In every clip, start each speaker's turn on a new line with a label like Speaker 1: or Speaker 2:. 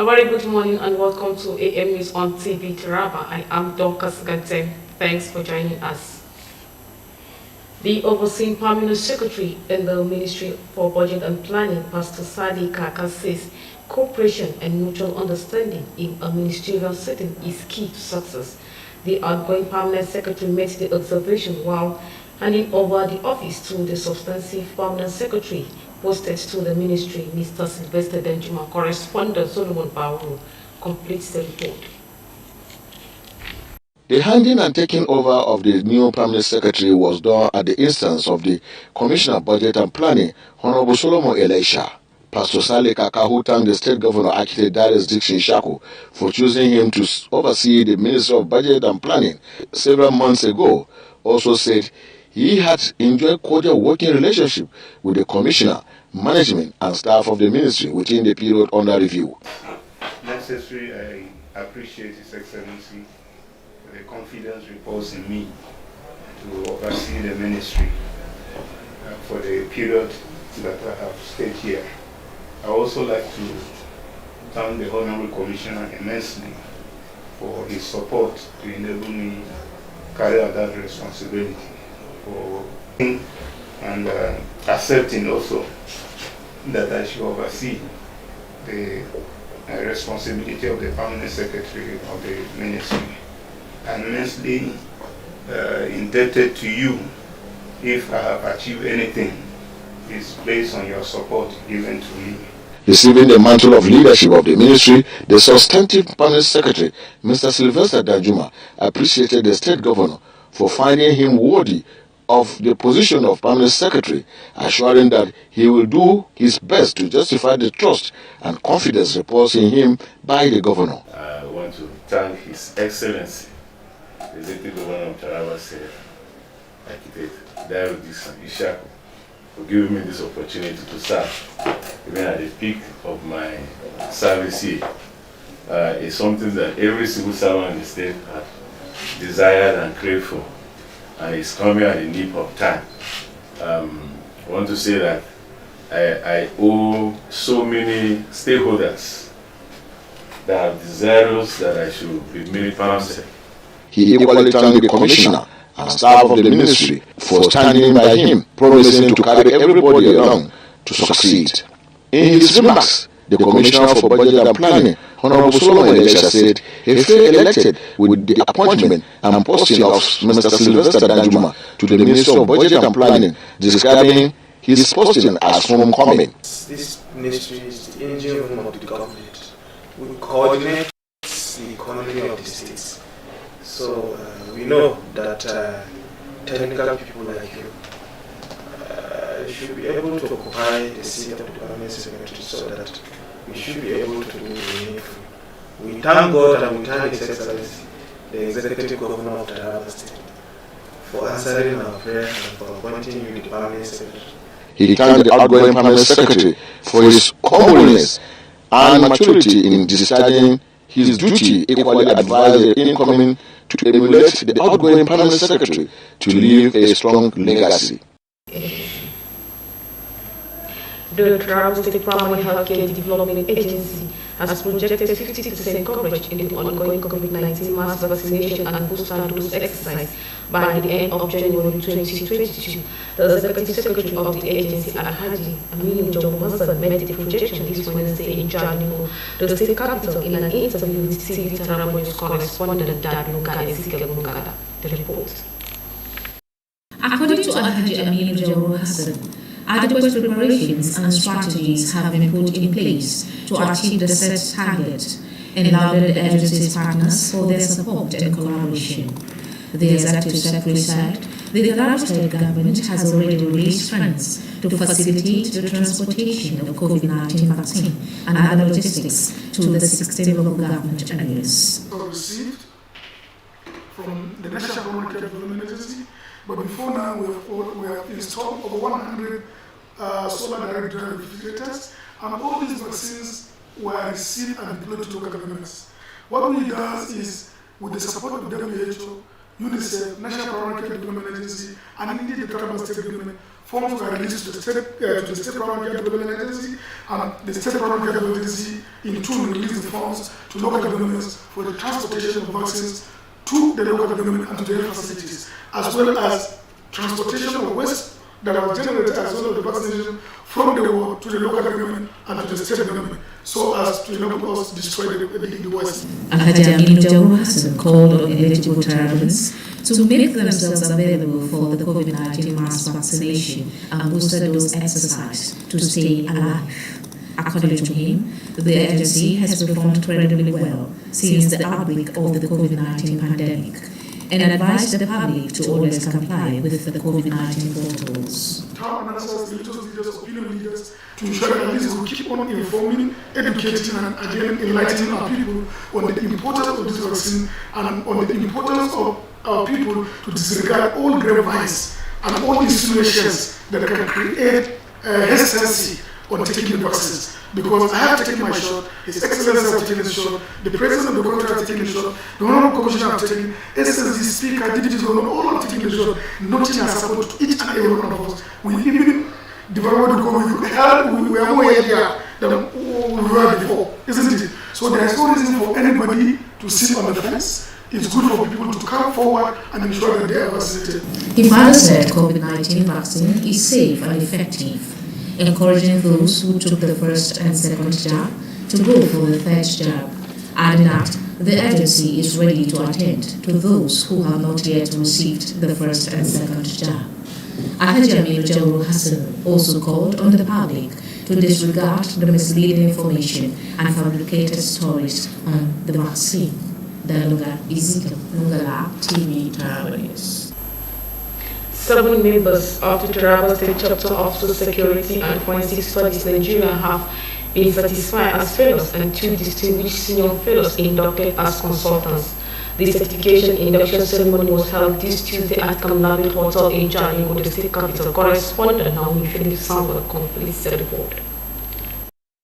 Speaker 1: A very good morning and welcome to AM News on TV Taraba. I am Dorcas Gante. Thanks for joining us. The overseeing permanent secretary in the Ministry for Budget and Planning, Pastor Sadi Kaka, says cooperation and mutual understanding in a ministerial setting is key to success. The outgoing permanent secretary made the observation while handing over the office to the substantive permanent secretary posted to the ministry. Mr. Sylvester Danjuma. Correspondent Solomon Bauru completes the report.
Speaker 2: The handing and taking over of the new permanent secretary was done at the instance of the Commissioner of Budget and Planning, Honorable Solomon Elisha. Pastor Sale Kaka, who thanked the State Governor Architect Darius Dixon Shaku for choosing him to oversee the Ministry of Budget and Planning several months ago, also said he had enjoyed cordial working relationship with the Commissioner, management and staff of the ministry within the period under review.
Speaker 3: Necessary, I appreciate His Excellency the confidence reposed in me to oversee the ministry for the period that I have stayed here. I also like to thank the Honorable Commissioner immensely for his support to enable me carry out that responsibility for and accepting also that I should oversee the responsibility of the permanent secretary of the ministry. I'm immensely indebted to you if I have achieved anything. It's based on your support given to me.
Speaker 2: Receiving the mantle of leadership of the ministry, the substantive permanent secretary, Mr. Sylvester Danjuma, appreciated the state governor for finding him worthy of the position of permanent secretary, assuring that he will do his best to justify the trust and confidence reposed in him by the governor.
Speaker 4: I want to thank His Excellency, the Executive Governor of Taraba State, Architect Darius Dixon Shaku, for giving me this opportunity to serve, even at the peak of my service here. It's something that every civil servant in the state has desired and craved for, and it's coming at the nip of time. I want to say that I owe so many stakeholders that are desirous that I should be made permanent.
Speaker 2: He equally thanked the commissioner and staff of the ministry for standing by him, promising to carry everybody along to succeed. In his remarks, the Commissioner for Budget and Planning, Honorable Solomon Elisha, said he felt elected with the appointment and posting of Mr. Sylvester Danjuma to the Ministry of Budget and Planning, describing his posting as homecoming.
Speaker 5: This ministry is the engine room of the government. We coordinate the economy of the states. So we know that technical people like you should be able to occupy the seat of the permanent secretary so that we should be able to do the needful. We thank God and we thank His Excellency, the Executive Governor of Taraba State, for answering our prayer and for appointing you the permanent secretary.
Speaker 2: He thanked the outgoing permanent secretary for his humbleness and maturity in discharging his duty, equally advised the incoming to emulate the outgoing permanent secretary to leave a strong legacy.
Speaker 1: The Taraba State Primary Healthcare Development Agency has projected 50% coverage in the ongoing COVID-19 mass vaccination and booster dose exercise by the end of January 2022. The Executive Secretary of the agency, Alhaji Aminu Jomo Hassan, made the projection this Wednesday in Jalingo, the state capital, in an interview with TV Taraba News correspondent Dario Mungada. The report.
Speaker 6: According to Alhaji Aminu Jomo Hassan, adequate preparations and strategies have been put in place to achieve the set target and lauded the agency's partners for their support and collaboration. The Executive Secretary said the Taraba State government has already released funds to facilitate the transportation of COVID-19 vaccine and other logistics to the 16 local government areas.
Speaker 7: Received from the National Community Development Agency, but before now we have installed over 100 solar direct drive refrigerators, and all these vaccines were received and deployed to local governments. What we do is, with the support of WHO, UNICEF, National Primary Care Development Agency, and indeed the Taraba State Government, funds were released to the State Primary Care Development Agency, and the State Primary Care Development Agency in turn released the funds to local governments for the transportation of vaccines to the local government and to their facilities, as well as transportation of waste that was generated as well as the vaccination from the war to the local government and to the state government, so as to enable us destroy the waste.
Speaker 6: Alhaji Aminu Jawo Hassan called on eligible Tarabans to make themselves available for the COVID-19 mass vaccination and booster dose exercise to stay alive. According to him, the agency has performed incredibly well since the outbreak of the COVID-19 pandemic and advised the public to always comply with the COVID-19 protocols.
Speaker 7: Town announcers, religious leaders, opinion leaders, to ensure that this will keep on informing, educating, and again enlightening our people on the importance of this vaccine and on the importance of our people to disregard all grapevines and all insinuations that can create hesitancy on taking the vaccines. Because I have taken my shot, His Excellency has taken his shot, the President of the country has taken his shot, the Honorable Commissioner has taken, SSD Speaker, Deputy Governor, all have taken the shot, nothing has happened to each and every one of us. We even developed the COVID, we are more here than we were before, isn't it? So there is no reason for anybody to sit on the fence. It's good for people to come forward and ensure that they are vaccinated.
Speaker 6: He further said COVID-19 vaccine is safe and effective, encouraging those who took the first and second jab to go for the third jab, adding that the agency is ready to attend to those who have not yet received the first and second jab. Alhaji Aminu Jawo Hassan also called on the public to disregard the misleading information and fabricated stories on the vaccine. Dialogue Ezekiel Nungala, TV Taraba News.
Speaker 1: 7 members of the Taraba State Chapter of Social Security and Forensic Studies Nigeria have been certified as fellows and 2 distinguished senior fellows inducted as consultants. The certification induction ceremony was held this Tuesday at Kamlabi Hotel in Jalingo, the state capital. Correspondent Naomi Philip Samuel completes the report.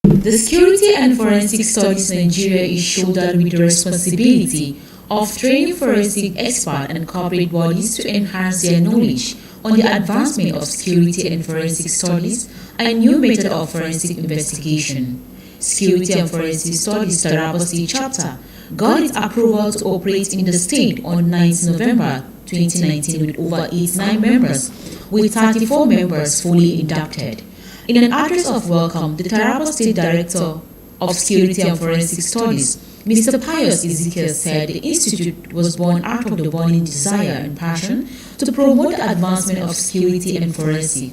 Speaker 8: The Security and Forensic Studies Nigeria is shouldered with the responsibility of training forensic experts and corporate bodies to enhance their knowledge on the advancement of security and forensic studies and a new method of forensic investigation. Security and Forensic Studies Taraba State Chapter got its approval to operate in the state on 9 November 2019 with over 89 members, with 34 members fully inducted. In an address of welcome, the Taraba State Director of Security and Forensic Studies, Mr. Pius Ezekiel, said the institute was born out of the burning desire and passion to promote the advancement of security and forensic.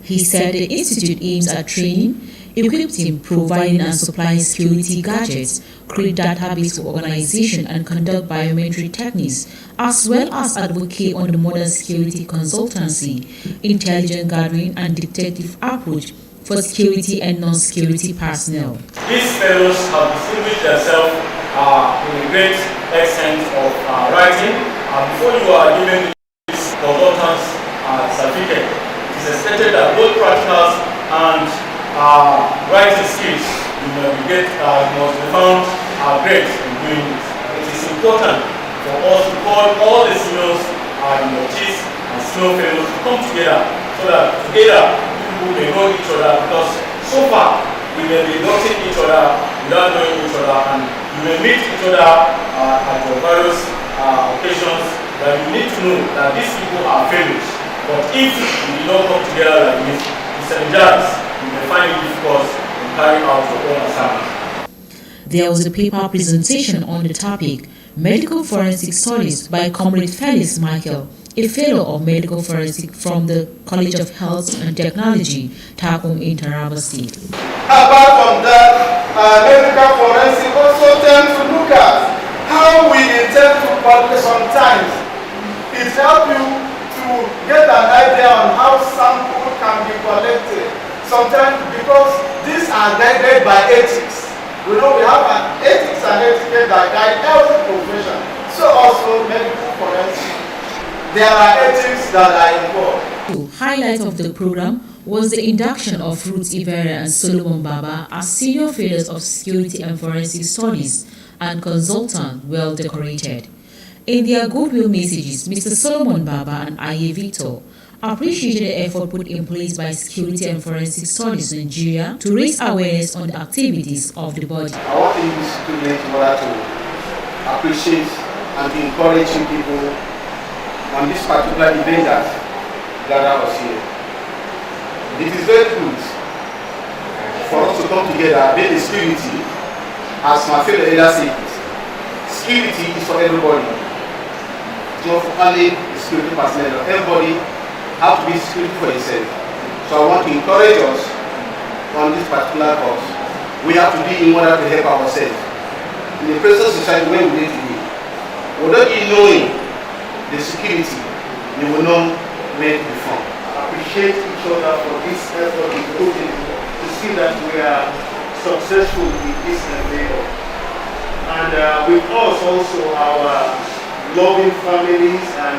Speaker 8: He said the institute aims at training, equipping, providing and supplying security gadgets, create database for organization and conduct biometric techniques, as well as advocate on the modern security consultancy, intelligence gathering and detective approach for security and non-security personnel.
Speaker 9: These fellows have distinguished themselves in a great extent of writing. Before you are given this consultants certificate, it is expected that both practicals and writing skills must be found great in doing it. It is important for us to call all the seniors, chiefs and senior fellows to come together so that together people may know each other, because so far we may be noting each other without knowing each other, and you may meet each other at your various occasions, that you need to know that these people are fellows. But if we do not come together like this, you may find it difficult to carry out your own assignments.
Speaker 8: There was a paper presentation on the topic, Medical Forensic Studies, by Comrade Felix Michael, a fellow of medical forensic from the College of Health and Technology, Takum in Taraba State.
Speaker 10: Apart from that, medical forensic also tend to look at how we intend to publish. Sometimes it helps you to get an idea on how sample can be collected. Sometimes because these are guided by ethics. We know we have an ethics and etiquette that guide every profession. So also medical forensic. There are ethics that are involved.
Speaker 8: Highlight of the program was the induction of Ruth Ivera and Solomon Baba as senior fellows of Security and Forensic Studies and consultant, well decorated. In their goodwill messages, Mr. Solomon Baba and Aye Victor appreciated the effort put in place by Security and Forensic Studies Nigeria to raise awareness on the activities of the body.
Speaker 10: I want to use this privilege in order to appreciate and to encourage you people on this particular event that gather us here. It is very good for us to come together, build a security, as my fellow elder said. Security is for everybody. It's not for only the security personnel. Everybody have to be security for yourself. So I want to encourage us on this particular cause. We have to be in order to help ourselves. In the present society where we live today, without you knowing the security, you will know where to be from.
Speaker 11: Appreciate each other for this effort in putting to see that we are successful in this endeavor. And with us also our loving families and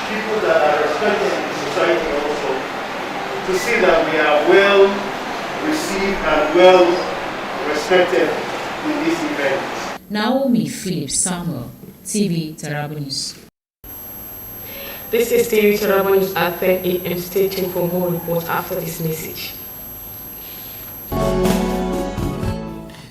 Speaker 11: people that are respected in society also, to see that we are well received and well respected in this event.
Speaker 8: Naomi Philip Samuel, TV Taraba News.
Speaker 1: This is TV Taraba News at 10 a.m. Stay tuned for more reports after this message.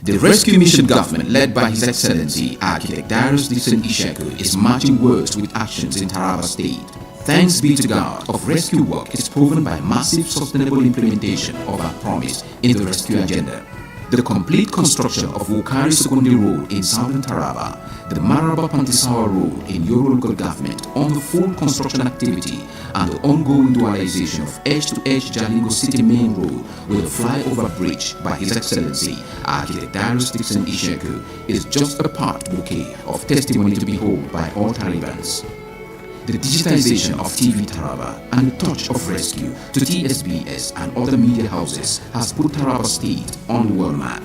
Speaker 12: The rescue mission government led by His Excellency Architect Darius Dixon Ishaku is matching words with actions in Taraba State. Thanks be to God, of rescue work is proven by massive sustainable implementation of our promise in the rescue agenda. The complete construction of Wukari Secondary Road in southern Taraba, the Maraba Pantisawa Road in your local government on the full construction activity, and the ongoing dualization of edge-to-edge Jalingo City Main Road with a flyover bridge by His Excellency Architect Darius Dixon Ishaku is just a part bouquet of testimony to behold by all Tarabans. The digitization of TV Taraba and the touch of rescue to TSBS and other media houses has put Taraba State on the world map.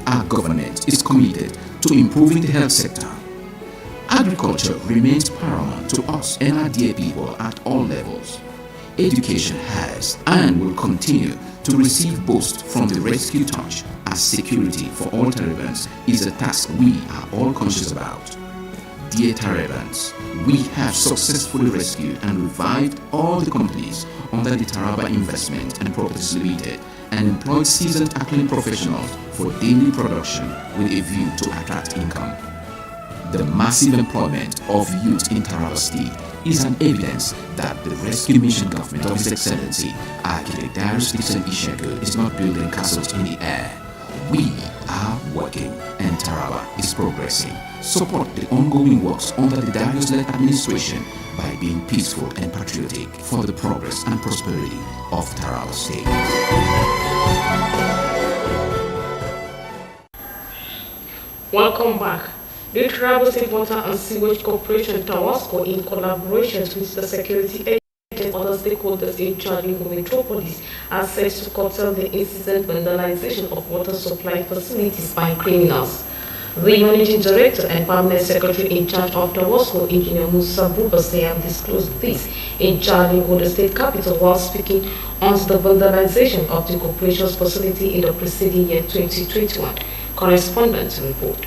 Speaker 12: Our government is committed to improving the health sector. Agriculture remains paramount to us and our dear people at all levels. Education has and will continue to receive boost from the rescue touch, as security for all Tarabans is a task we are all conscious about. Dear Tarabans, we have successfully rescued and revived all the companies under the Taraba Investment and Properties Limited and employed seasoned accounting professionals for daily production with a view to attract income. The massive employment of youth in Taraba State is an evidence that the rescue mission government of His Excellency Architect Darius Dixon Ishaku is not building castles in the air. We are working and Taraba is progressing. Support the ongoing works under the Darius-led administration by being peaceful and patriotic for the progress and prosperity of Taraba State.
Speaker 1: Welcome back. The Taraba State Water and Sewage Corporation Tawasco, in collaboration with the security agents and other stakeholders in Jalingo Metropolis, are set to curtail the incident vandalization of water supply facilities by criminals. The Managing Director and Permanent Secretary in charge of Tawasco, Engineer Musa Bubase, have disclosed this in Jalingo, the state capital, while speaking on the vandalization of the corporation's facility in the preceding year 2021. Correspondent report.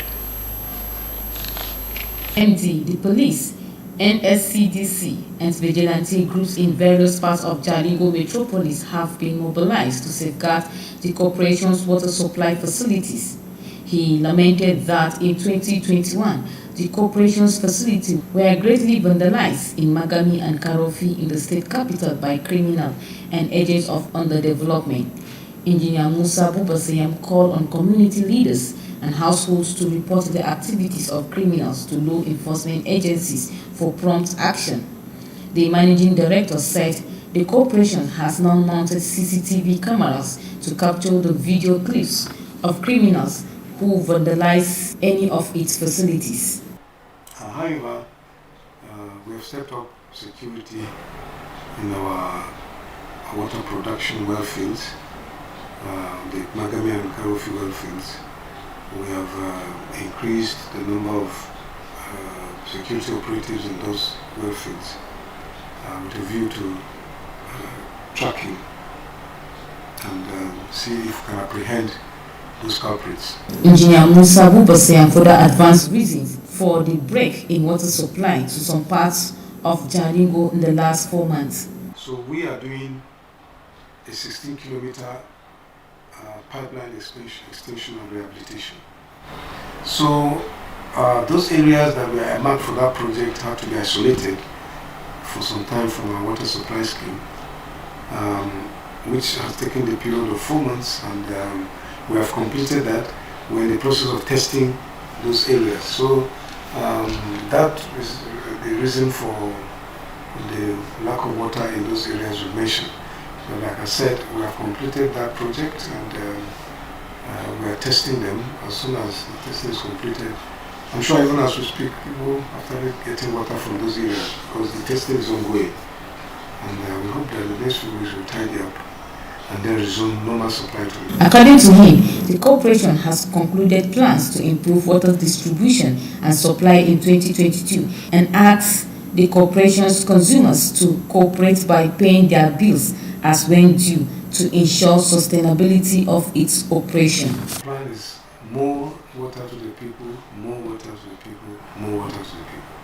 Speaker 8: MD, the police, NSCDC, and vigilante groups in various parts of Jalingo Metropolis have been mobilized to safeguard the corporation's water supply facilities. He lamented that in 2021, the corporation's facilities were greatly vandalized in Magami and Karofi in the state capital by criminals and agents of underdevelopment. Engineer Musa Bubasayam called on community leaders and households to report the activities of criminals to law enforcement agencies for prompt action. The managing director said the corporation has now mounted CCTV cameras to capture the video clips of criminals who vandalize any of its facilities.
Speaker 13: However, we have stepped up security in our water production well fields, the Magami and Karofi well fields. We have increased the number of security operatives in those well fields with a view to tracking and see if we can apprehend those culprits.
Speaker 8: Engineer Musa Bubasian further advanced reasons for the break in water supply to some parts of Jalingo in the last 4 months.
Speaker 13: So we are doing a 16-kilometer pipeline extension and rehabilitation. So those areas that were marked for that project had to be isolated for some time from our water supply scheme, which has taken the period of 4 months, and we have completed that. We're in the process of testing those areas. So that is the reason for the lack of water in those areas we mentioned. But like I said, we have completed that project, and we are testing them. As soon as the testing is completed, I'm sure even as we speak, people have started getting water from those areas because the testing is ongoing. And we hope that the next few weeks will tidy up and then resume normal supply to them.
Speaker 8: According to him, the corporation has concluded plans to improve water distribution and supply in 2022 and asks the corporation's consumers to cooperate by paying their bills as when due to ensure sustainability of its operation.
Speaker 13: The plan is more water to the people, more water to the people, more water to the people.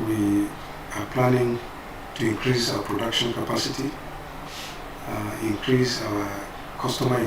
Speaker 13: We are planning to increase our production capacity, increase our customer engagement.